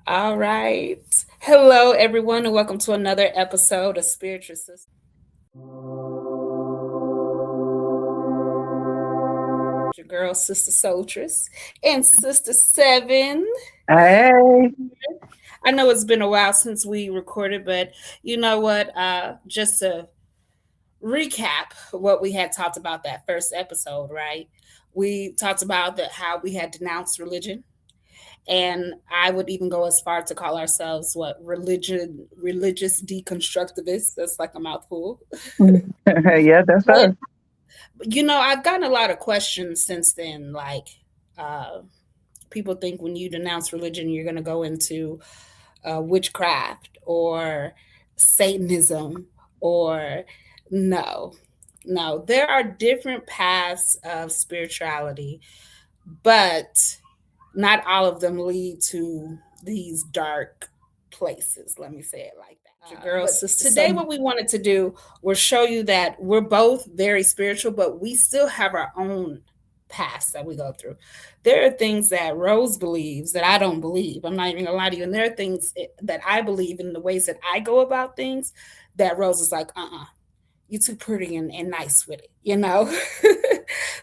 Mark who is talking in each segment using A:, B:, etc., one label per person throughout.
A: All right. Hello, everyone, and welcome to another episode of Spiritual Sisters. Your girl, Sister Soltress, and Sister Seven.
B: Hey,
A: I know it's been a while since we recorded, but you know what? Just to recap what we had talked about that first episode, right? We talked about how we had denounced religion, and I would even go as far to call ourselves religious deconstructivists. That's like a mouthful.
B: yeah, that's
A: But
B: us.
A: I've gotten a lot of questions since then. Like, uh, people think when you denounce religion, you're going to go into witchcraft or Satanism or no, no. There are different paths of spirituality, but not all of them lead to these dark places. Let me say it like that. Your girl,
B: But
A: sister. Today, what we wanted to do was show you that we're both very spiritual, but we still have our own past that we go through. There are things that Rose believes that I don't believe. I'm not even gonna lie to you. And there are things that I believe in the ways that I go about things that Rose is like, you're too pretty and nice with it.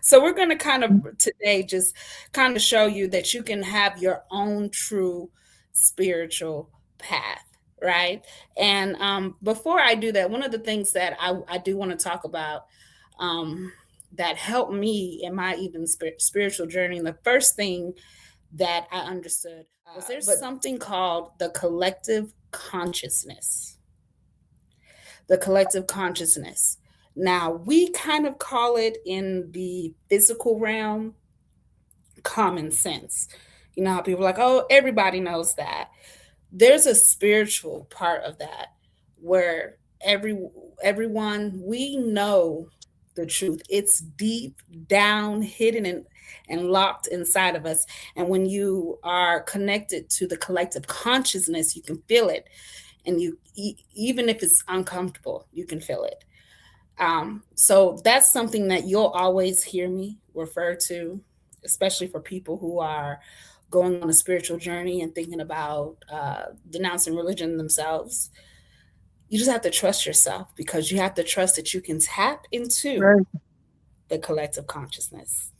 A: So we're going to kind of today just kind of show you that you can have your own true spiritual path, right? And before I do that, one of the things that I do want to talk about, that helped me in my even spiritual journey, and the first thing that I understood was there's something called the collective consciousness. The collective consciousness. Now, we kind of call it in the physical realm common sense. You know how people are like, oh, everybody knows that. There's a spiritual part of that where everyone we know the truth. It's deep down, hidden and locked inside of us. And when you are connected to the collective consciousness, you can feel it, and even if it's uncomfortable, you can feel it. So that's something that you'll always hear me refer to, especially for people who are going on a spiritual journey and thinking about denouncing religion themselves. You just have to trust yourself, because you have to trust that you can tap into
B: Right.
A: the collective consciousness.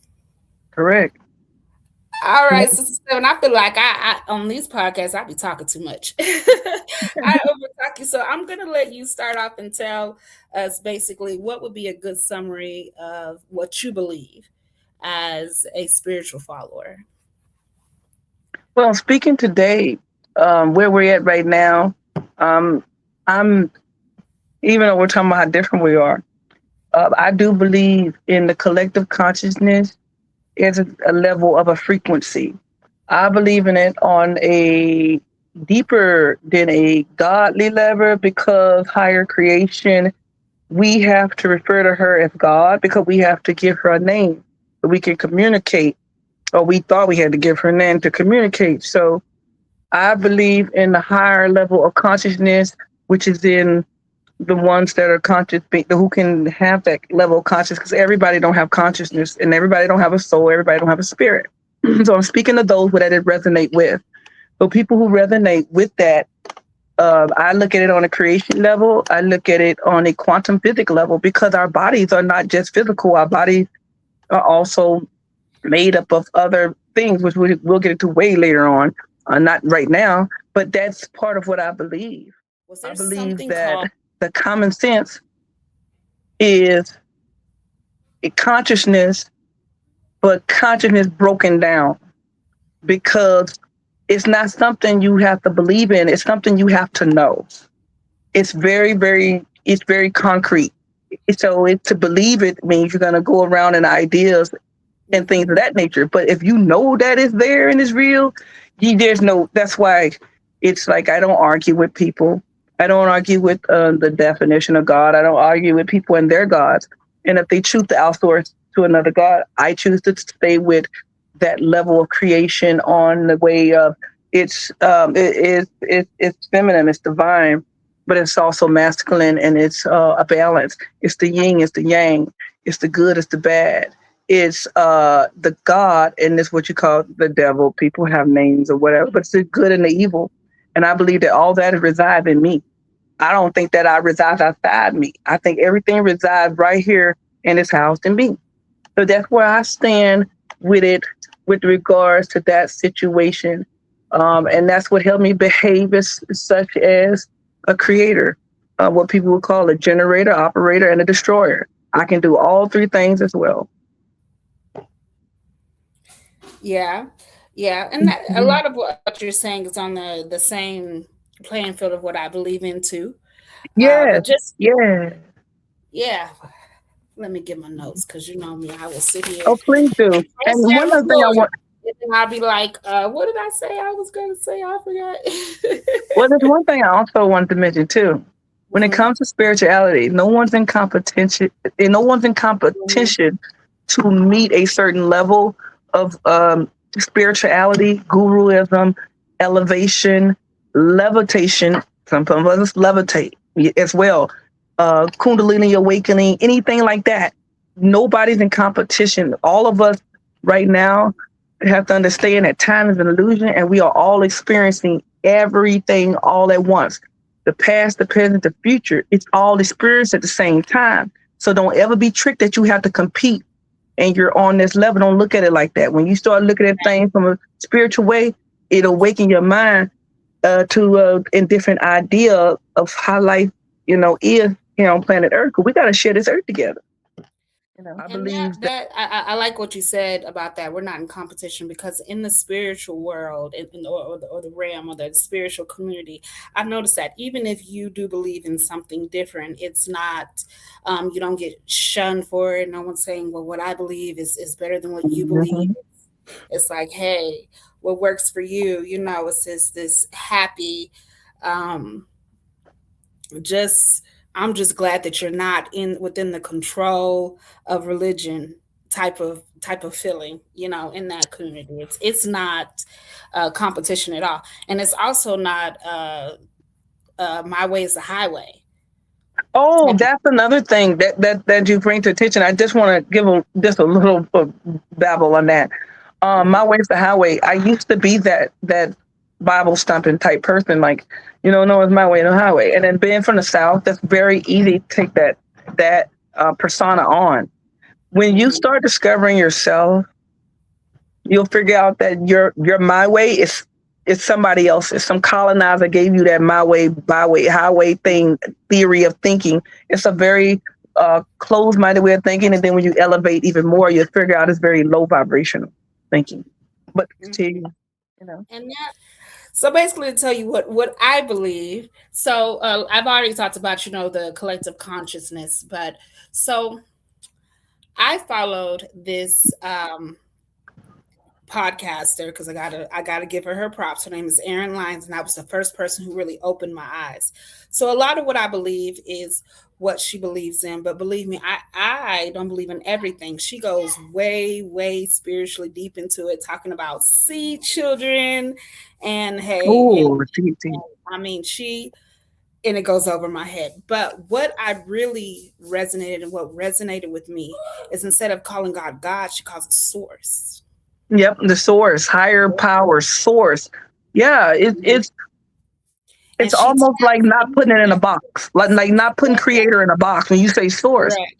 B: Correct.
A: All
B: Yeah.
A: right, Sister Seven. I feel like I on these podcasts I be talking too much. I overtalk you, so I'm gonna let you start off and tell us basically what would be a good summary of what you believe as a spiritual follower.
B: Well, speaking today, where we're at right now, um, I'm even though we're talking about how different we are, I do believe in the collective consciousness as a level of a frequency. I believe in it on a deeper than a godly level because higher creation, we have to refer to her as God because we have to give her a name so we can communicate, or we thought we had to give her a name to communicate. So I believe in the higher level of consciousness, which is in the ones that are conscious, who can have that level of consciousness, because everybody don't have consciousness and everybody don't have a soul, everybody don't have a spirit. So I'm speaking to those that it resonate with. So people who resonate with that, I look at it on a creation level. I look at it on a quantum physics level because our bodies are not just physical. Our bodies are also made up of other things, which we'll get into way later on. Not right now, but that's part of what I believe.
A: Was
B: I
A: there
B: believe
A: something
B: that
A: called
B: the common sense is a consciousness, but consciousness broken down because it's not something you have to believe in. It's something you have to know. It's very concrete. So to believe it means you're going to go around in ideas and things of that nature. But if you know that it's there and it's real, that's why it's like I don't argue with people. I don't argue with the definition of God. I don't argue with people and their gods. And if they choose to outsource to another God, I choose to stay with that level of creation on the way of it's feminine, it's divine, but it's also masculine, and it's a balance. It's the yin, it's the yang, it's the good, it's the bad. It's the God, and it's what you call the devil. People have names or whatever, but it's the good and the evil. And I believe that all that resides in me. I don't think that I resides outside me. I think everything resides right here and is housed in me. So that's where I stand with it with regards to that situation. And that's what helped me behave as such as a creator, what people would call a generator, operator, and a destroyer. I can do all three things as well.
A: Yeah, yeah, and that a
B: Mhm.
A: lot of what you're saying is on the same playing field of what I believe in too. But
B: Yes,
A: just
B: yes.
A: yeah, let me get my notes because you know me, I will sit here
B: Oh, please do.
A: and press
B: And one
A: and
B: other thing I
A: record,
B: want,
A: and then I'll be like, "What did I say? I was gonna say I forgot."
B: well, there's one thing I also wanted to mention too. When it
A: Hmm.
B: comes to spirituality, no one's in competition. No one's in competition to meet a certain level of spirituality, guruism, elevation, levitation. Some of us levitate as well. Kundalini awakening, anything like that. Nobody's in competition. All of us right now have to understand that time is an illusion and we are all experiencing everything all at once. The past, the present, the future, it's all experienced at the same time. So don't ever be tricked that you have to compete and you're on this level. Don't look at it like that. When you start looking at things from a spiritual way, it'll awaken your mind to a different idea of how life, is here on planet Earth. Because we got to share this Earth together. I
A: And that
B: believe that.
A: that I like what you said about that. We're not in competition because in the spiritual world, or the realm or the spiritual community, I've noticed that even if you do believe in something different, it's not you don't get shunned for it. No one's saying, "Well, what I believe is better than what you believe."
B: Mhm.
A: It's like, "Hey, what works for you?" You know, it's this happy. Um, just I'm just glad that you're not in within the control of religion type of feeling, in that community. It's not competition at all, and it's also not my way is the highway.
B: Oh, that's another thing that you bring to attention. I just want to give just a little babble on that. My way's the highway. I used to be that Bible stumping type person, like no, it's my way, no highway. And then being from the South, that's very easy to take that persona on. When you
A: Hmm.
B: start discovering yourself, you'll figure out that your my way is somebody else's. Some colonizer gave you that my way, byway, highway thing theory of thinking. It's a very closed minded way of thinking, and then when you elevate even more, you figure out it's very low vibrational thinking. But continue, you know.
A: And that, so basically, to tell you what I believe. So I've already talked about the collective consciousness, but so I followed this podcaster because I gotta give her props. Her name is Erin Lyons, and I was the first person who really opened my eyes. So a lot of what I believe is what she believes in, but believe me, I don't believe in everything. She goes way spiritually deep into it, talking about seed children, and hey,
B: Oh, see.
A: I mean she. And it goes over my head. But what I really resonated and what resonated with me is instead of calling God God, she calls it source.
B: Yep, the source, higher power, source. Yeah, it's
A: And she
B: almost like
A: taps
B: not putting
A: into
B: it in a
A: that.
B: box, like not putting creator in a box when you say source.
A: Correct.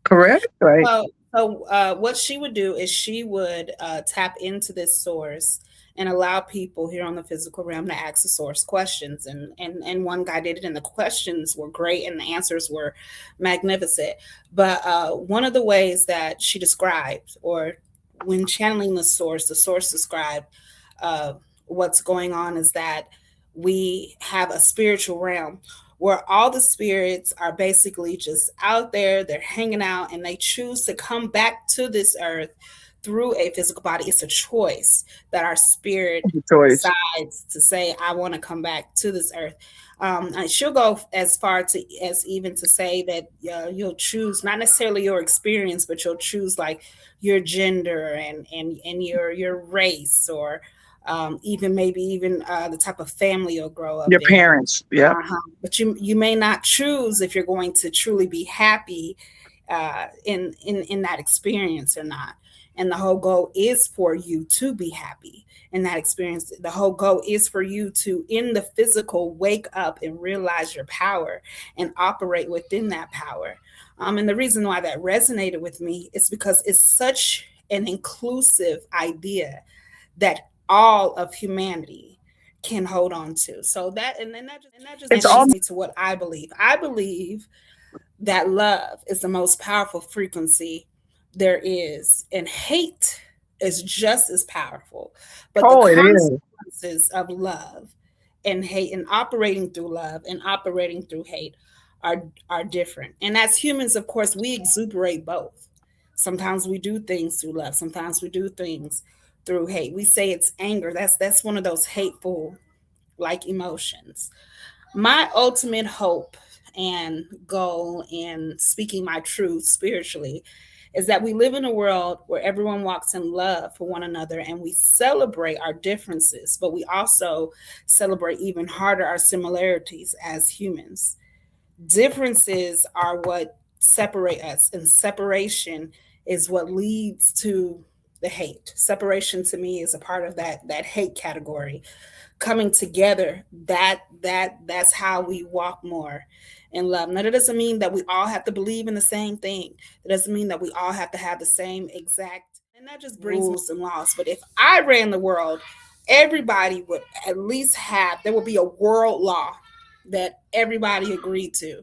B: Correct, right?
A: So what she would do is she would tap into this source and allow people here on the physical realm to ask the source questions. And one guy did it, and the questions were great, and the answers were magnificent. But one of the ways that she described, or when channeling the source described uh, what's going on, is that we have a spiritual realm where all the spirits are basically just out there, they're hanging out, and they choose to come back to this earth through a physical body. It's a choice that our spirit
B: Choice.
A: decides to say, I want to come back to this earth. And she'll go as far to as even to say that you'll choose not necessarily your experience, but you'll choose like your gender and your race, or even maybe even the type of family you'll grow up
B: Your
A: in.
B: parents. Yep.
A: But you may not choose if you're going to truly be happy in that experience or not. And the whole goal is for you to be happy in that experience. The whole goal is for you to, in the physical, wake up and realize your power and operate within that power. And the reason why that resonated with me is because it's such an inclusive idea that all of humanity can hold on to. So that just
B: It's
A: introduced
B: all
A: me to what I believe. I believe that love is the most powerful frequency there is, and hate is just as powerful. But the
B: oh, it is.
A: consequences of love and hate, and operating through love and operating through hate, are are different. And as humans, of course, we exuberate both. Sometimes we do things through love. Sometimes we do things through hate. We say it's anger. That's one of those hateful like emotions. My ultimate hope and goal in speaking my truth spiritually is that we live in a world where everyone walks in love for one another, and we celebrate our differences, but we also celebrate even harder our similarities as humans. Differences are what separate us, and separation is what leads to the hate. Separation to me is a part of that hate category. Coming together, that's how we walk more in love. Now that doesn't mean that we all have to believe in the same thing. It doesn't mean that we all have to have the same exact, and that just brings rules and laws. But if I ran the world, everybody would at least have, there would be a world law that everybody agreed to.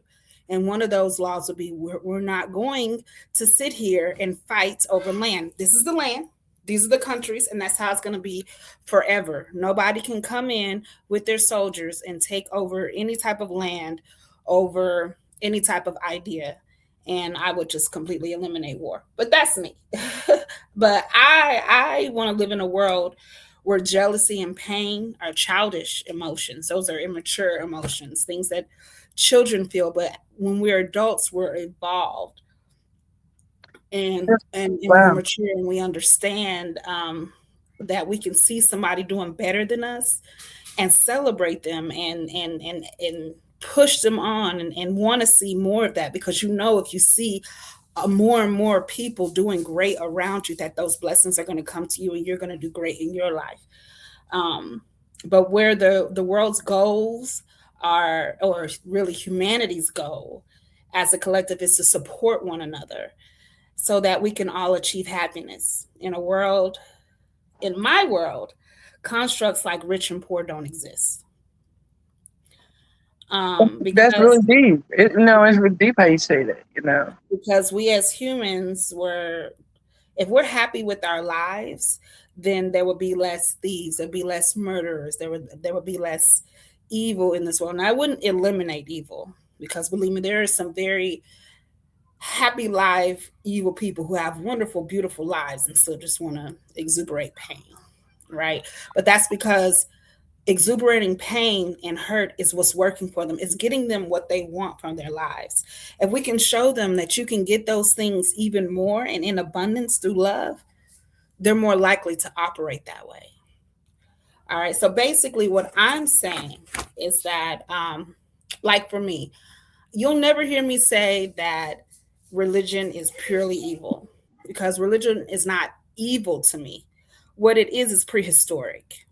A: And one of those laws would be, we're not going to sit here and fight over land. This is the land, these are the countries, and that's how it's going to be forever. Nobody can come in with their soldiers and take over any type of land, over any type of idea. And I would just completely eliminate war. But that's me. But I want to live in a world where jealousy and pain are childish emotions. Those are immature emotions, things that children feel. But when we're adults, we're evolved, and we're
B: Wow.
A: mature, and we understand that we can see somebody doing better than us and celebrate them, and push them on, and want to see more of that, because you know, if you see more and more people doing great around you, that those blessings are going to come to you, and you're going to do great in your life. um, but where the world's goals are, or really humanity's goal as a collective, is to support one another so that we can all achieve happiness in a world. In my world, constructs like rich and poor don't exist.
B: That's really
A: Because
B: deep. No, it's really deep how you say that.
A: we as humans were, if we're happy with our lives, then there would be less thieves, there'd be less murderers, there would be less evil in this world. And I wouldn't eliminate evil, because believe me, there are some very happy life evil people who have wonderful, beautiful lives and still just want to exuberate pain, right? But that's because exuberating pain and hurt is what's working for them. It's getting them what they want from their lives. If we can show them that you can get those things even more and in abundance through love, they're more likely to operate that way. All right. So basically, what I'm saying is that, like for me, you'll never hear me say that religion is purely evil, because religion is not evil to me. What it is prehistoric.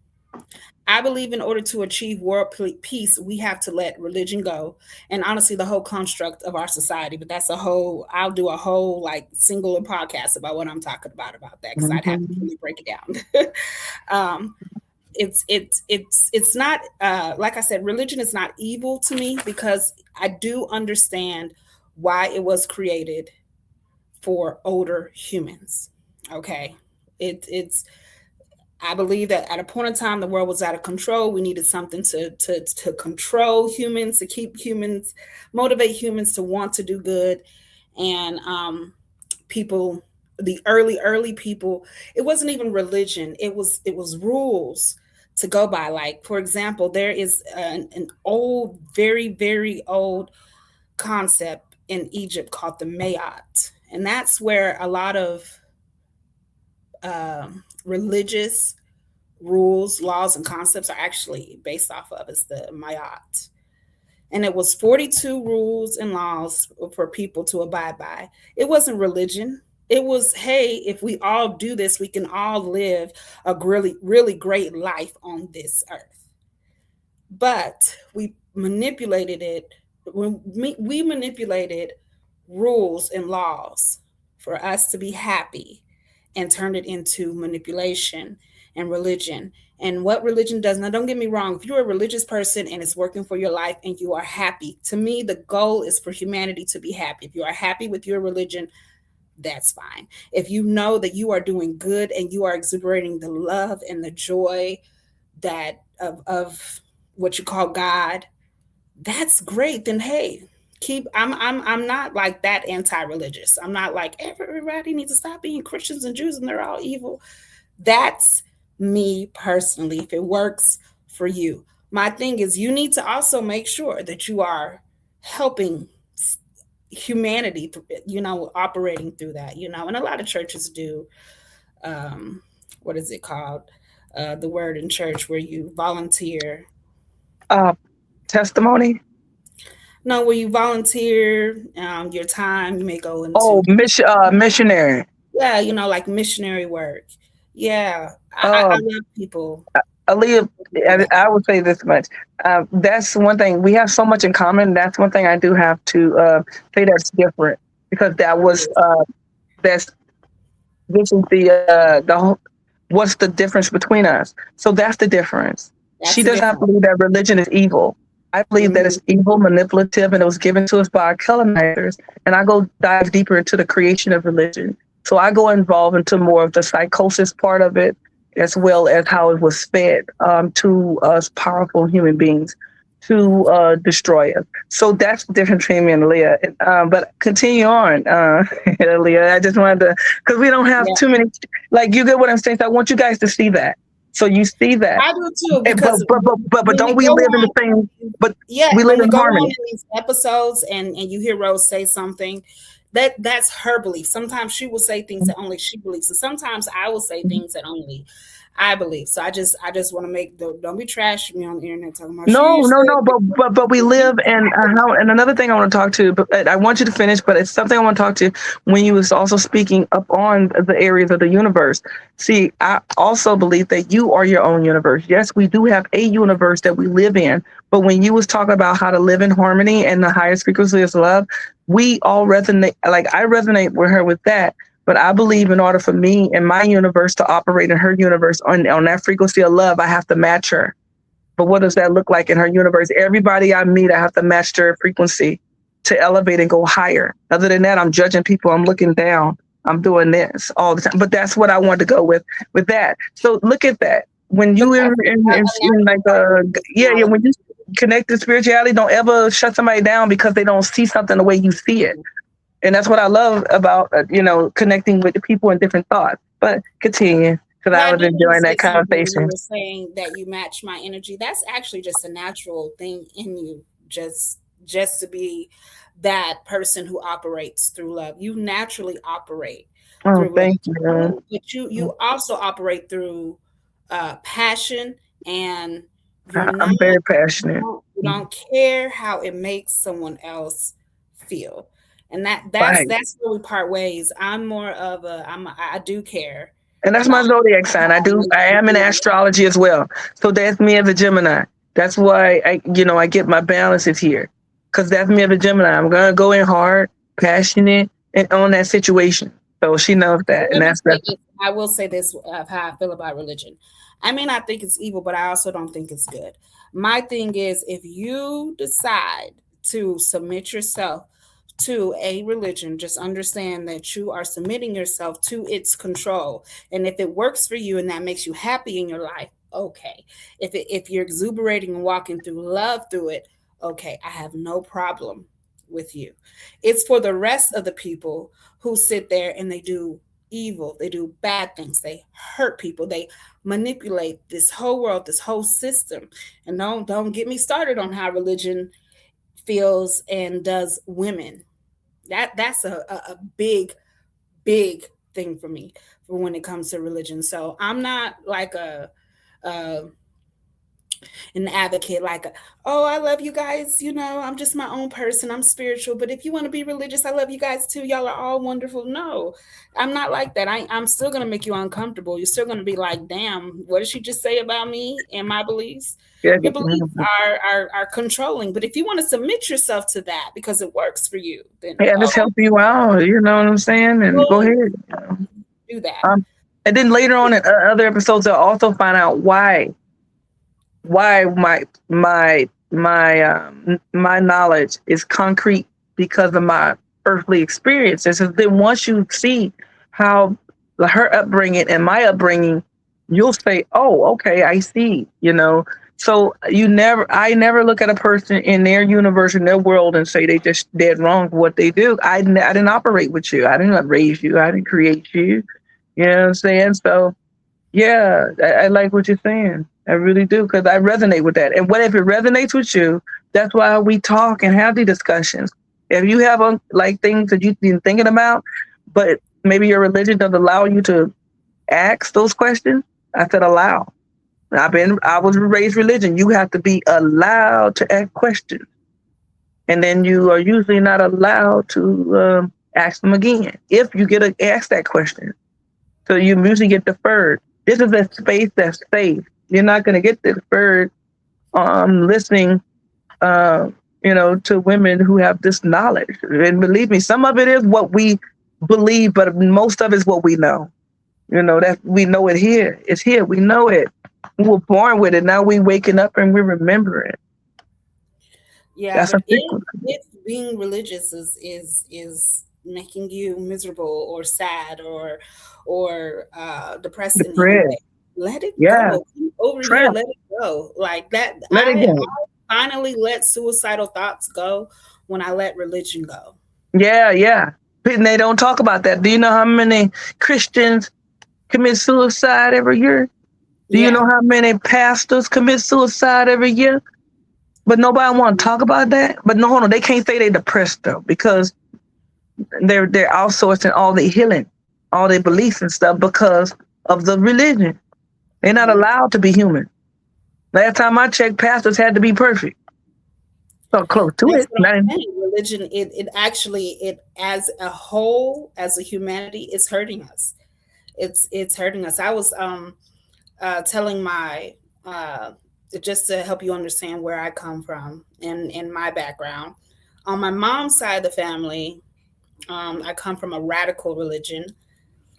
A: I believe in order to achieve world peace, we have to let religion go, and honestly, the whole construct of our society. But that's a whole. I'll do a whole like singular podcast about what I'm talking about that, because I'd have to
B: Mhm.
A: really break it down. um, it's not like I said, religion is not evil to me, because I do understand why it was created for older humans. Okay, it's I believe that at a point in time, the world was out of control. We needed something to control humans, to keep humans, motivate humans to want to do good. And people, the early people, it wasn't even religion. It was rules to go by. Like for example, there is an old, very old concept in Egypt called the Mayat, and that's where a lot of religious rules, laws, and concepts are actually based off of, is the Mayat. and it was 42 rules and laws for people to abide by. It wasn't religion. It was, hey, if we all do this, we can all live a really, really great life on this earth. But we manipulated it. We manipulated rules and laws for us to be happy and turned it into manipulation and religion. And what religion does, now don't get me wrong, if you're a religious person and it's working for your life and you are happy, to me, the goal is for humanity to be happy. If you are happy with your religion, that's fine. If you know that you are doing good and you are exuberating the love and the joy that of what you call God, that's great. Then hey, keep I'm not like that anti-religious. I'm not like everybody needs to stop being Christians and Jews and they're all evil. That's me personally. If it works for you. My thing is you need to also make sure that you are helping humanity, operating through that, and a lot of churches do. What is it called? The word in church where you volunteer.
B: Uh, Testimony.
A: No, where you volunteer your time, you may go into
B: Oh, missionary.
A: yeah, like missionary work. Yeah, I
B: Uh,
A: love people
B: Aaliyah,
A: who do that.
B: I would say this much. That's one thing we have so much in common. That's one thing I do have to say that's different because that's this is the whole, what's the difference between us. So that's the difference. She
A: That's the
B: does not
A: difference.
B: believe that religion is evil. I believe that
A: Hmm.
B: it's evil, manipulative, and it was given to us by our colonizers. And I go dive deeper into the creation of religion. So I go involved into more of the psychosis part of it, as well as how it was fed to us powerful human beings to destroy us. So that's the difference between me and Leah. But continue on, Leah. I just wanted to, because we don't have
A: Yeah,
B: too many, like, you get what I'm saying? So I want you guys to see that. So you see that.
A: I do too
B: But,
A: because
B: but
A: when
B: don't
A: we
B: we
A: go
B: live in the
A: on,
B: same, but
A: yeah,
B: we live
A: when we
B: in
A: go on
B: harmony.
A: in these episodes and you hear Rose say something, that's her belief. Sometimes she will say things that only she believes, and sometimes I will say things that only I believe. So I just want to make the, don't be trashing me on the internet talking about she
B: No, no,
A: said
B: no, but we live in how. And another thing I want to talk to, but I want you to finish. But it's something I want to talk to when you was also speaking up on the areas of the universe. See, I also believe that you are your own universe. Yes, we do have a universe that we live in. But when you was talking about how to live in harmony and the highest frequency is love, we all resonate. Like I resonate with her with that. But I believe in order for me and my universe to operate in her universe on that frequency of love, I have to match her. But what does that look like in her universe? Everybody I meet, I have to match their frequency to elevate and go higher. Other than that, I'm judging people. I'm looking down. I'm doing this all the time. But that's what I want to go with that. So look at that. When
A: but
B: you
A: that's a
B: in like
A: natural part of your
B: yeah, when
A: personality.
B: you connect to spirituality, don't ever shut somebody down because they don't see something the way you see it. And that's what I love about connecting with the people and different thoughts. But continue because
A: But
B: I
A: I
B: was
A: did want to
B: enjoying
A: say
B: that
A: something when you
B: conversation.
A: were saying that you match my energy. That's actually just a natural thing in you, just to be that person who operates through love. You naturally operate
B: Oh,
A: through love.
B: thank you.
A: But you also operate through passion, and you're not
B: I'm very passionate.
A: you don't care how it makes someone else feel. And that's
B: Right.
A: that's where we part ways. I'm more of I do care
B: And that's
A: about
B: my zodiac sign.
A: how it makes
B: I
A: you
B: am in
A: feel.
B: astrology as well. So that's me as a Gemini. That's why I get my balances here. Cause that's me as a Gemini. I'm going to go in hard, passionate, and on that situation. So she knows
A: So
B: that. And
A: let me
B: that's
A: say this. I will say this of how I feel about religion. I may not think it's evil, but I also don't think it's good. My thing is, if you decide to submit yourself to a religion, just understand that you are submitting yourself to its control. And if it works for you and that makes you happy in your life, okay. If you're exuberating and walking through love through it, okay, I have no problem with you. It's for the rest of the people who sit there and they do evil, they do bad things, they hurt people, they manipulate this whole world, this whole system. And don't get me started on how religion feels and does women. That's a big thing for me for when it comes to religion. So I'm not like a an advocate, like, oh, I love you guys, I'm just my own person, I'm spiritual, but if you want to be religious, I love you guys too, y'all are all wonderful. No, I'm not like that. I'm still going to make you uncomfortable. You're still going to be like, damn, what did she just say about me and my beliefs?
B: Yeah,
A: Your beliefs are controlling, but if you want to submit yourself to that because it works for you, then
B: yeah, just
A: oh,
B: help you out. You know what I'm saying? And go
A: go
B: ahead. You know?
A: do that.
B: And then later on in other episodes, they'll also find out why my knowledge is concrete because of my earthly experiences. And then once you see how her upbringing and my upbringing, you'll say, "Oh, okay, I see." So I never look at a person in their universe, in their world, and say they just dead wrong for what they do. I didn't operate with you. I didn't raise you. I didn't create you. You know what I'm saying? So yeah, I like what you're saying. I really do because I resonate with that. And what if it resonates with you? That's why we talk and have the discussions. If you have like things that you've been thinking about, but maybe your religion doesn't allow you to ask those questions, I said allow. I was raised religion. You have to be allowed to ask questions, and then you are usually not allowed to ask them again if you get asked that question. So you usually get deferred. This is a space that's safe. You're not going to get deferred listening, uh, to women who have this knowledge. And believe me, some of it is what we believe, but most of it is what we know. That we know it here. It's here. We know it. We were born with it. Now we waking up and we remember it.
A: Yeah,
B: That's
A: but
B: a
A: if
B: frequency.
A: if being religious is making you miserable or sad or depressed
B: The
A: in any
B: thread.
A: way, let it
B: Yeah.
A: go. Come over here,
B: Trap.
A: let it go. Like that,
B: Let it go.
A: I finally let suicidal thoughts go when I let religion go.
B: Yeah, yeah. And they don't talk about that. Do you know how many Christians commit suicide every year? Do you
A: Yeah.
B: know how many pastors commit suicide every year? But nobody want to talk about that. But no, hold on, they can't say they depressed though because they're outsourcing all the healing, all their beliefs and stuff because of the religion. They're not
A: Hmm.
B: allowed to be human. Last time I checked, pastors had to be perfect. So close to
A: That's
B: it.
A: what
B: Not in,
A: I'm saying. Religion, it actually, it as a whole, as a humanity, it's hurting us. It's hurting us. I was telling my uh, just to help you understand where I come from and in my background. On my mom's side of the family, I come from a radical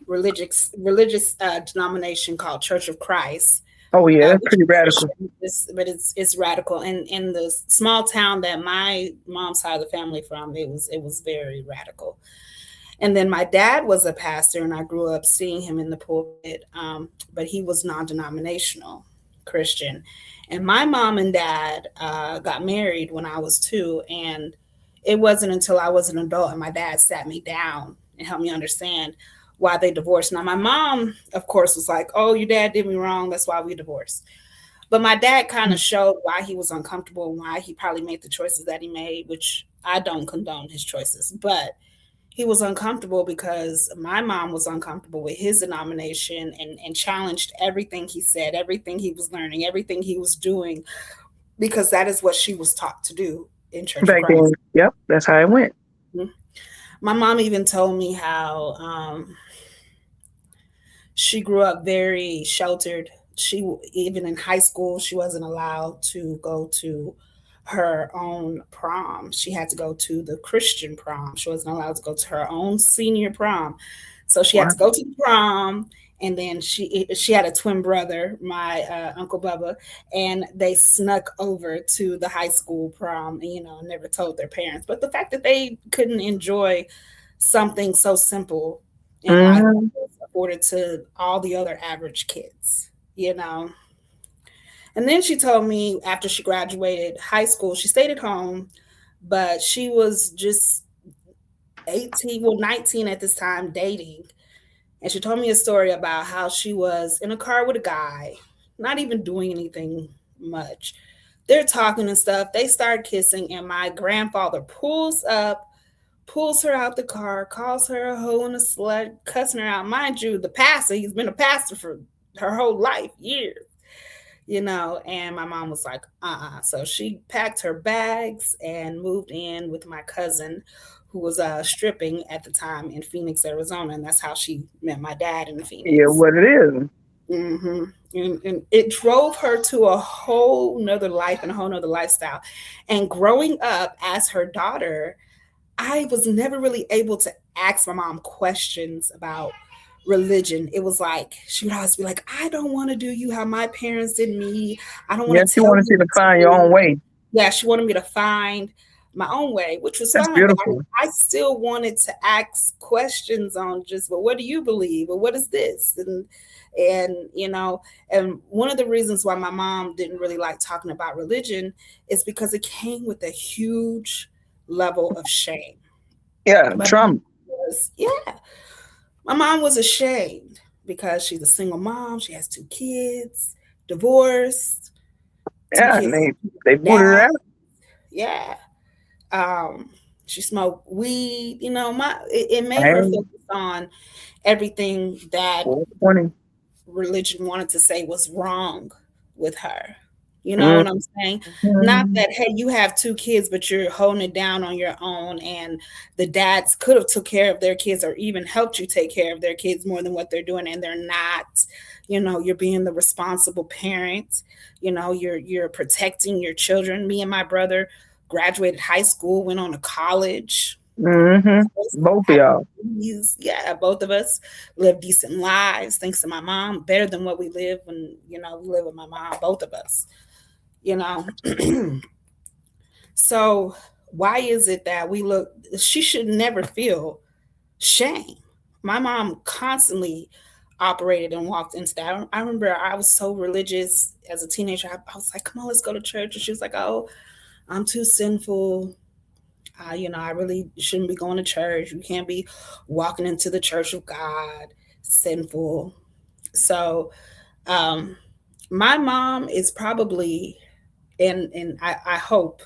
A: religious denomination called Church of Christ,
B: oh yeah, that's
A: which
B: pretty
A: is
B: radical.
A: Christian, but it's radical. And in the small town that my mom's side of the family from, it was very radical. And then my dad was a pastor, and I grew up seeing him in the pulpit, but he was non-denominational Christian. And my mom and dad got married when I was 2, and it wasn't until I was an adult and my dad sat me down and helped me understand why they divorced. Now, my mom, of course, was like, "Oh, your dad did me wrong. That's why we divorced." But my dad kind of showed why he was uncomfortable and why he probably made the choices that he made, which I don't condone his choices, but he was uncomfortable because my mom was uncomfortable with his denomination and challenged everything he said, everything he was learning, everything he was doing, because that is what she was taught to do in Church of
B: Back then,
A: Christ.
B: yep, that's how it went.
A: Mhm. My mom even told me how she grew up very sheltered. She, even in high school, she wasn't allowed to go to her own prom. She had to go to the Christian prom. She wasn't allowed to go to her own senior prom. So she had
B: Wow.
A: to go to the prom, and then she had a twin brother, my uncle Bubba, and they snuck over to the high school prom, and never told their parents. But the fact that they couldn't enjoy something so simple in life
B: Mm-hmm.
A: afforded to all the other average kids, you know. And then she told me after she graduated high school, she stayed at home, but she was just 18, well, 19 at this time, dating. And she told me a story about how she was in a car with a guy, not even doing anything much. They're talking and stuff. They start kissing, and my grandfather pulls up, pulls her out the car, calls her a hoe and a slut, cussing her out. Mind you, the pastor, he's been a pastor for her whole life, years. And my mom was like, So she packed her bags and moved in with my cousin who was stripping at the time in Phoenix, Arizona. And that's how she met my dad in
B: Yeah,
A: Phoenix.
B: what it is.
A: hmm and it drove her to a whole nother life and a whole nother lifestyle. And growing up as her daughter, I was never really able to ask my mom questions about religion. It was like she would always be like, I don't want to do you how my parents did me. I don't want
B: Yes,
A: to
B: you
A: tell
B: want
A: you
B: to
A: what to
B: find your own
A: do.
B: way.
A: Yeah, she wanted me to find my own way, which was
B: That's
A: fine. But
B: beautiful.
A: I still wanted to ask questions on just, well, what do you believe? Or what is this? And and one of the reasons why my mom didn't really like talking about religion is because it came with a huge level of shame.
B: Yeah,
A: My mom
B: Trump.
A: yeah, my mom was ashamed because she's a single mom. She has two kids, divorced, two
B: Yeah,
A: kids,
B: and they
A: different
B: put it
A: dads.
B: out.
A: Yeah. Um, she smoked weed. It made her
B: Hey,
A: focus on everything that
B: 420.
A: religion wanted to say was wrong with her. You know
B: Mm-hmm.
A: what I'm saying? Not that, hey, you have two kids, but you're holding it down on your own, and the dads could have took care of their kids or even helped you take care of their kids more than what they're doing, and they're not. You're being the responsible parent. You're protecting your children. Me and my brother graduated high school, went on to college.
B: Mm-hmm. Both of
A: Had
B: y'all.
A: degrees. Yeah, both of us live decent lives thanks to my mom, better than what we live when we live with my mom, both of us. You know, so why is it that we look? She should never feel shame. My mom constantly operated and walked into that. I remember I was so religious as a teenager. I was like, "Come on, let's go to church," and she was like, "Oh, I'm too sinful. I really shouldn't be going to church. You can't be walking into the church of God, sinful." So, um, my mom is probably, and I hope,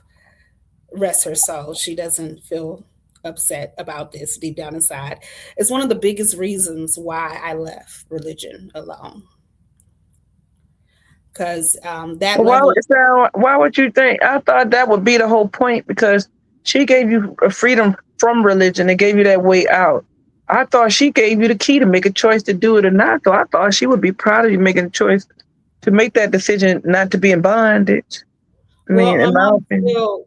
A: rest her soul, she doesn't feel upset about this deep down inside. It's one of the biggest reasons why I left religion alone, because that
B: Well, why,
A: level.
B: why would you think? I thought that would be the whole point because she gave you a freedom from religion and gave you that way out. I thought she gave you the key to make a choice to do it or not. So I thought she would be proud of you making a choice to make that decision not to be in bondage. I
A: Well,
B: mean,
A: my
B: in my
A: mom
B: opinion.
A: still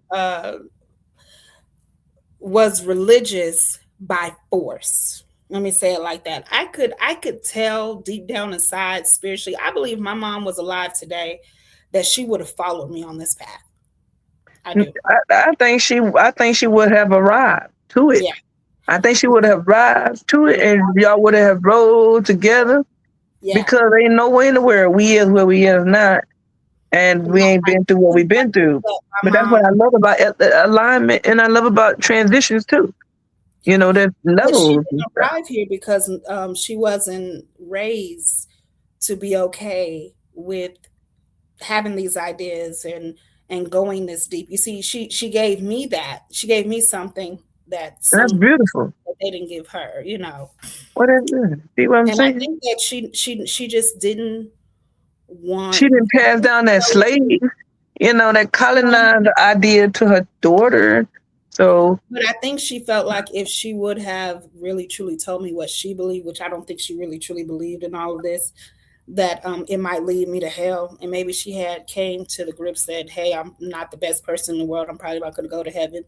A: was religious by force. Let me say it like that. I could tell deep down inside spiritually. I believe my mom was alive today, that she would have followed me on this path. I do.
B: I think she would have arrived to it.
A: Yeah.
B: I think she would have arrived to it, and y'all would have rolled together
A: Yeah.
B: because ain't no way in the world we is where we is now, and we ain't been through what we've been through.
A: My
B: But that's
A: mom,
B: what I love about alignment, and I love about transitions too. There's
A: but she
B: levels and
A: didn't
B: stuff.
A: arrive here because she wasn't raised to be okay with having these ideas and going this deep. You see, she gave me that. She gave me something that
B: And that's
A: some
B: beautiful.
A: that they didn't give her.
B: What is it? See what I'm
A: And I
B: saying?
A: think that she just didn't want.
B: She didn't pass down that slave, that colonized idea to her daughter. So
A: But I think she felt like if she would have really truly told me what she believed, which I don't think she really truly believed in all of this, that it might lead me to hell. And maybe she had came to the grip, said, "Hey, I'm not the best person in the world. I'm probably not going to go to heaven."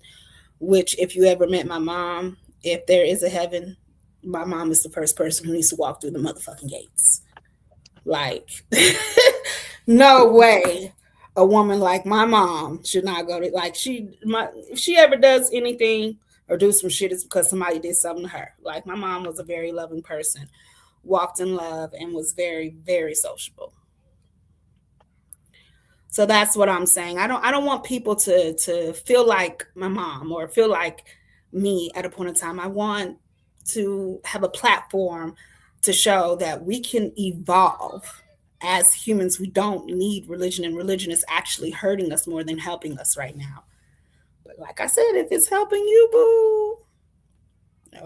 A: Which, if you ever met my mom, if there is a heaven, my mom is the first person who needs to walk through the motherfucking gates. Like, no way a woman like my mom should not go to, like, if she ever does anything or do some shit, it's because somebody did something to her. Like, my mom was a very loving person, walked in love, and was very, very sociable. So that's what I'm saying. I don't want people to feel like my mom or feel like me at a point in time. I want to have a platform to show that we can evolve as humans. We don't need religion, and religion is actually hurting us more than helping us right now. But like I said, if it's helping you, boo,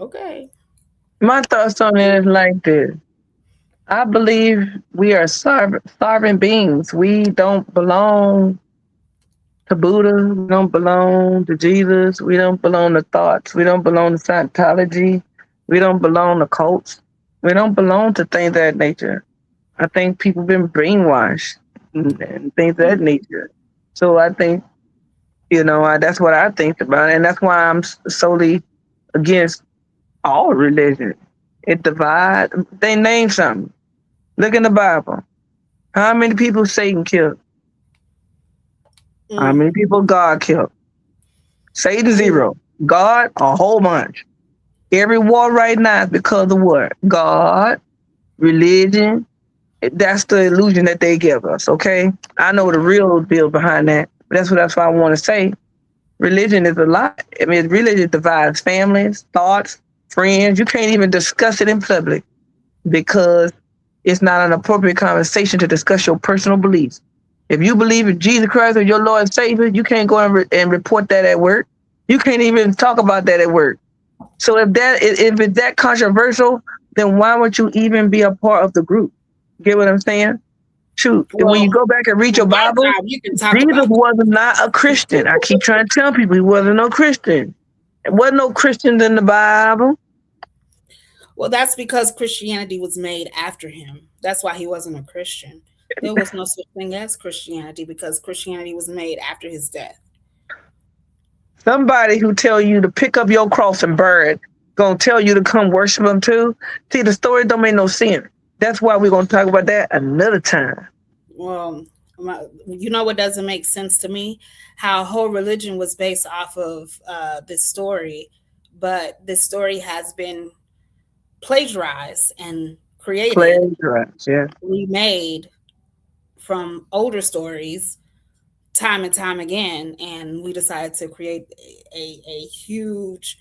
A: okay.
B: my thoughts on it is like this. I believe we are sovereign beings. We don't belong to Buddha. We don't belong to Jesus. We don't belong to thoughts. We don't belong to Scientology. We don't belong to cults. We don't belong to things of that nature. I think people been brainwashed and things of that nature. So I think, that's what I think about it. And that's why I'm solely against all religion. It divides. They name something. Look in the Bible. How many people Satan killed? How
A: Mm.
B: many people God killed? Satan zero. God a whole bunch. Every war right now is because of what? God, religion. That's the illusion that they give us. Okay, I know the real deal behind that. But that's what I want to say. Religion is a lot. I mean, religion divides families, thoughts, friends. You can't even discuss it in public because it's not an appropriate conversation to discuss your personal beliefs. If you believe in Jesus Christ as your Lord and Savior, you can't go and report that at work. You can't even talk about that at work. So if it's that controversial, then why would you even be a part of the group? Get what I'm saying? Shoot, when
A: Well,
B: you go back and read
A: on
B: your
A: my
B: Bible,
A: job, you can talk
B: Jesus
A: about
B: was not a Christian. I keep trying to tell people he wasn't no Christian. There wasn't no Christians in the Bible.
A: Well, that's because Christianity was made after him. That's why he wasn't a Christian. There was no such thing as Christianity because Christianity was made after his death.
B: Somebody who tell you to pick up your cross and bear it, gonna tell you to come worship him too. See, the story don't make no sense. That's why we're gonna talk about that another time.
A: Well, you know what doesn't make sense to me? How whole religion was based off of this story, but this story has been plagiarized and created,
B: Plagiarize, yeah.
A: remade from older stories time and time again, and we decided to create a huge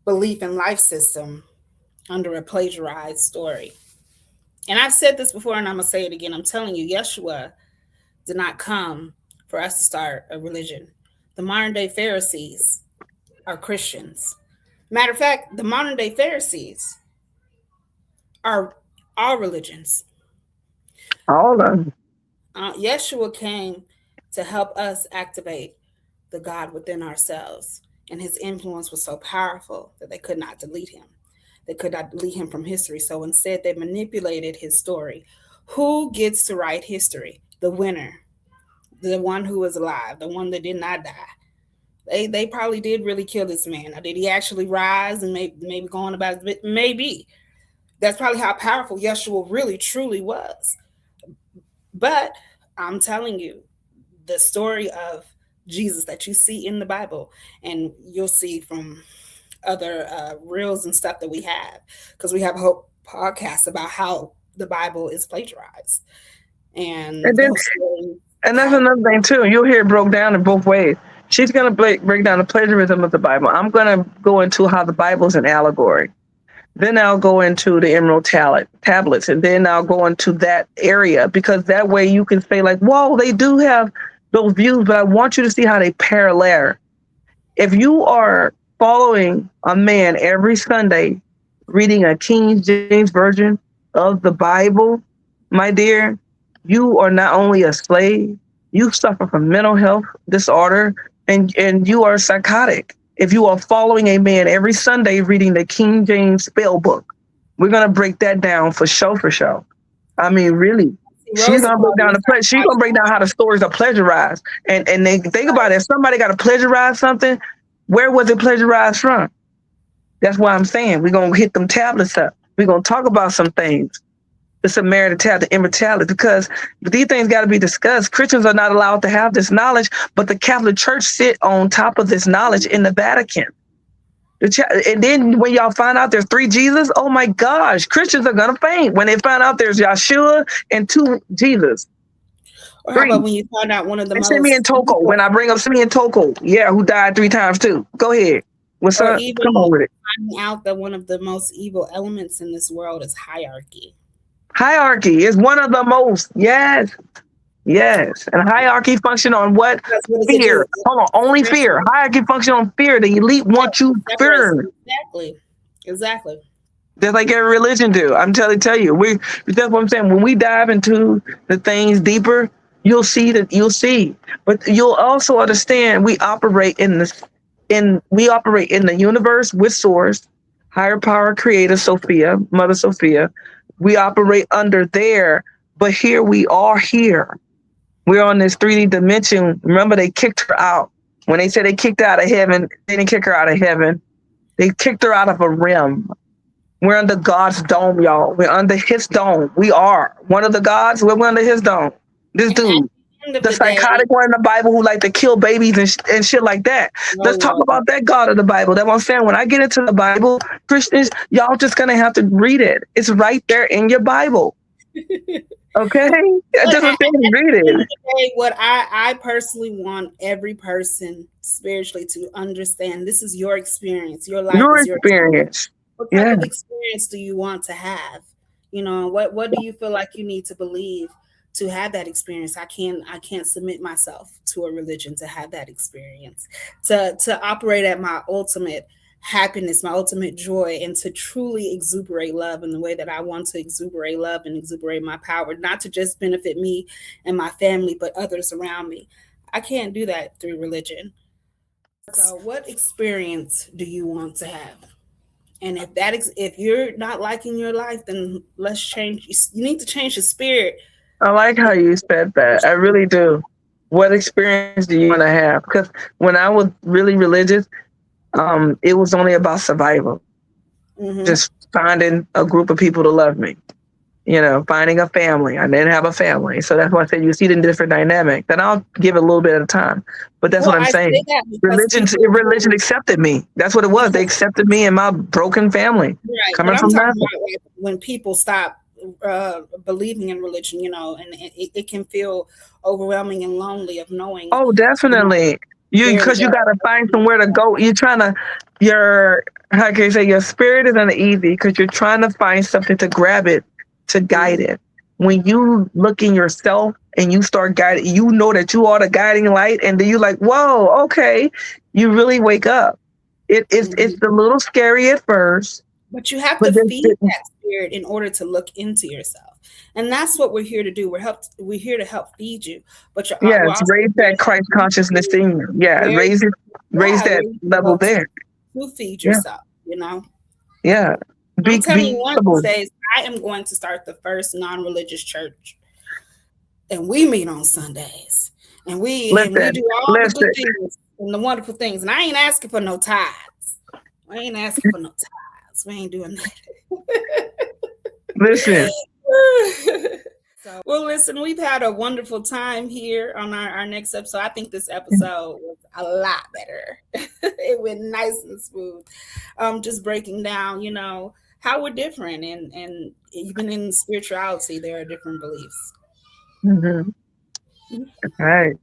A: belief in life system under a plagiarized story. And I've said this before and I'm going to say it again. I'm telling you, Yeshua did not come for us to start a religion. The modern day Pharisees are Christians. Matter of fact, the modern day Pharisees are all religions.
B: All of them.
A: Yeshua came to help us activate the God within ourselves. And his influence was so powerful that they could not delete him. They could not delete him from history. So instead, they manipulated his story. Who gets to write history? The winner, the one who is alive, the one that did not die. They probably did really kill this man. Now, did he actually rise and maybe go on about it? Maybe. That's probably how powerful Yeshua really truly was. But I'm telling you, the story of Jesus that you see in the Bible, and you'll see from other reels and stuff that we have, because we have a whole podcast about how the Bible is plagiarized, and
B: And then,
A: those stories
B: and that's
A: have.
B: another thing too. You'll hear it broke down in both ways. She's gonna break down the plagiarism of the Bible. I'm gonna go into how the Bible's an allegory. Then I'll go into the emerald tablets, and then I'll go into that area because that way you can say like, "Whoa, they do have those views," but I want you to see how they parallel. If you are following a man every Sunday reading a King James version of the Bible, my dear, you are not only a slave, you suffer from mental health disorder, and you are psychotic. If you are following a man every Sunday reading the King James spell book, we're gonna break that down for show for show. I mean, really. She's
A: Rosa
B: gonna break
A: Parks
B: down
A: was
B: she's gonna break down how the stories are plagiarized. And they think about it. If somebody got to plagiarize something, where was it plagiarized from? That's why I'm saying we're gonna hit them tablets up. We're gonna talk about some things. The Samaritan tablet, the immortality, because these things got to be discussed. Christians are not allowed to have this knowledge, but the Catholic Church sit on top of this knowledge in the Vatican. And then when y'all find out there's three Jesus, oh my gosh, Christians are gonna faint when they find out there's Yeshua and two Jesus.
A: or how about
B: Three.
A: when you find out one of the
B: And Simeon
A: most
B: Toko.
A: evil,
B: When I bring up Simeon Toko, yeah, who died 3 times too. Go ahead. What's
A: or
B: up?
A: even
B: Come on with it.
A: finding out that one of the most evil elements in this world is hierarchy?
B: Hierarchy is one of the most. Yes. Yes. And hierarchy function on what?
A: Because what does it do?
B: Fear. Hold on. Only
A: Separation.
B: fear. Hierarchy function on fear. The elite
A: Yeah,
B: want you
A: separates.
B: fear.
A: Exactly. Exactly.
B: Just like every religion do. I'm tell you, that's what I'm saying. When we dive into the things deeper, you'll see. But you'll also understand we operate in the universe with source, higher power creator Sophia, Mother Sophia. We operate under there, but here we are here. We're on this 3D dimension. Remember, they kicked her out. When they said they kicked her out of heaven, they didn't kick her out of heaven. They kicked her out of a realm. We're under God's dome, y'all. We're under his dome. We are one of the gods. We're under his dome. This
A: And at
B: dude,
A: the end of
B: the
A: the day,
B: psychotic one in the Bible who like to kill babies and shit like that.
A: oh
B: Let's talk
A: Lord.
B: about that God of the Bible. That's what I'm saying. When I get into the Bible, Christians, y'all just gonna have to read it. It's right there in your Bible. Okay?
A: But
B: Just what I'm saying, read
A: end of
B: it.
A: the day, what I personally want every person spiritually to understand, this is your experience. Your life
B: Your
A: is your experience.
B: experience.
A: What type
B: Yeah.
A: of experience do you want to have? You know, what do you feel like you need to believe to have that experience? I can't submit myself to a religion to have that experience. To operate at my ultimate happiness, my ultimate joy, and to truly exuberate love in the way that I want to exuberate love and exuberate my power, not to just benefit me and my family, but others around me. I can't do that through religion. So, what experience do you want to have? And if you're not liking your life, then let's change. You need to change your spirit.
B: I like how you said that. I really do. What experience do you want to have? Because when I was really religious, it was only about survival.
A: Hmm.
B: Just finding a group of people to love me. Finding a family. I didn't have a family. So that's why I said you see the different dynamic. Then I'll give it a little bit at a time. But that's
A: Well,
B: what I'm
A: I say
B: saying.
A: that because
B: Religion accepted me. That's what it was. They
A: because
B: accepted me and my broken family.
A: right, but
B: Coming
A: I'm
B: from
A: talking
B: nothing.
A: about like when people stop believing in religion, and it can feel overwhelming and lonely of knowing,
B: Oh,
A: you know,
B: definitely. Because
A: where
B: you gotta find somewhere to go. You're trying to your how can you say your spirit is uneasy because you're trying to find something to grab it, to guide
A: Mhm.
B: it. When you look in yourself and you start guiding, you know that you are the guiding light, and then you're like, whoa, okay. You really wake up. It's
A: Mhm.
B: a little scary at first,
A: But you have
B: but
A: to feed
B: then
A: that spirit in order to look into yourself, and that's what we're here to do. We're here to help feed you, but we're
B: yes,
A: also
B: raise
A: here to
B: that
A: help
B: Christ
A: you
B: consciousness
A: to
B: in you. Yeah,
A: where
B: raise
A: where
B: that
A: you can
B: level
A: go
B: there.
A: to feed
B: Yeah,
A: yourself.
B: yeah.
A: I'm telling
B: Be
A: you, one of these
B: humble.
A: days, I am going to start the first non-religious church, and we meet on Sundays, and we
B: Listen,
A: do all the good
B: listen.
A: things and the wonderful things. And I ain't asking for no tithes. I ain't asking for no tithes. We ain't doing
B: Listen,
A: that. So, well, listen, we've had a wonderful time here on our next episode. I think this episode was a lot better. It went nice and smooth. Just breaking down, how we're different, and even in spirituality, there are different beliefs.
B: mhm, right.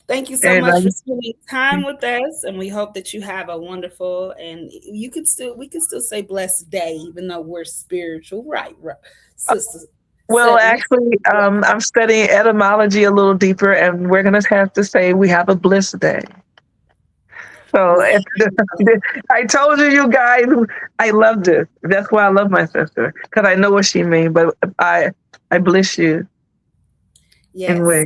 A: Thank you so much for
B: Everybody,
A: spending time with us, and we hope that you have a wonderful and we can still say blessed day, even though we're spiritual, right, sister?
B: well,
A: We
B: actually, I'm studying etymology a little deeper, and we're gonna have to say we have a bliss day. So,
A: we
B: I told you, you guys, I love this. That's why I love my sister because I know what she means. But I bless you in
A: yes.
B: way.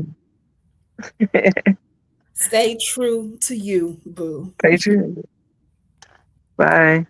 A: Stay true to you, boo.
B: Stay true. Bye.